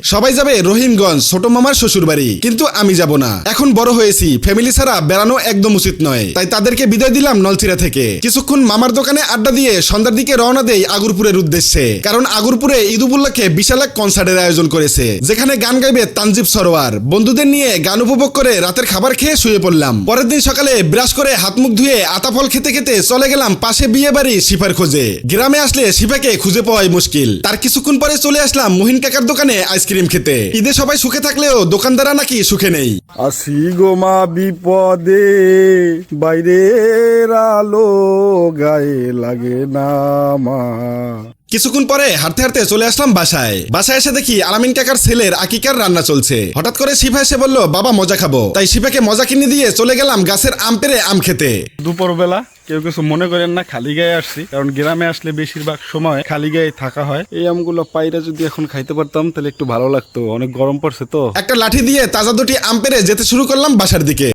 সবাই যাবে রহিমগঞ্জ ছোট মামার শ্বশুর বাড়ি, কিন্তু আমি যাব না। এখন বড় হয়েছি, ফ্যামিলি ছাড়া বেড়ানো একদম উচিত নয়। তাই তাদেরকে বিদায় দিলাম নলছিরা থেকে। কিছুক্ষণ মামার দোকানে আড্ডা দিয়ে সন্ধ্যার দিকে রওনা দেই আগুরপুরের উদ্দেশ্যে। কারণ আগুরপুরে ঈদ উপলক্ষে বিশাল এক কনসার্টের আয়োজন করেছে, যেখানে গান গাইবে তানজিব সরোয়ার। বন্ধুদের নিয়ে গান উপভোগ করে রাতের খাবার খেয়ে শুয়ে পড়লাম। পরের দিন সকালে ব্রাশ করে হাত মুখ ধুয়ে আতা ফল খেতে খেতে চলে গেলাম পাশে বিয়ে বাড়ি শিফার খোঁজে। গ্রামে আসলে শিফাকে খুঁজে পাওয়াই মুশকিল। তার কিছুক্ষণ পরে চলে আসলাম মহিন কাকার দোকানে আইসক্রিম খেতে। ঈদে সবাই সুখে থাকলেও দোকানদাররা নাকি সুখে নেই। আসি গো মা বিপদে, বাইরের আলো গায়ে লাগে না মা। কিছুক্ষণ পরে হাঁটতে হাঁটতে চলে আসলাম বাসায়। এসে দেখি আলামিন কাকার ছেলের আকিকার রান্না চলছে। হঠাৎ করে শিফা এসে বলল, বাবা মজা খাবো। তাই শিফাকে মজা কিনে দিয়ে চলে গেলাম গাছের আম পেড়ে আম খেতে। দুপুর বেলা কেউ কিছু মনে করেন না, খালি গায়ে আসছি, কারণ গ্রামে আসলে বেশিরভাগ সময় খালি গায়ে থাকা হয়। এই আমগুলো পাইরা যদি এখন খাইতে পারতাম তাহলে একটু ভালো লাগতো, অনেক গরম পড়ছে তো। একটা লাঠি দিয়ে তাজা দুটি আম পেড়ে যেতে শুরু করলাম বাসার দিকে।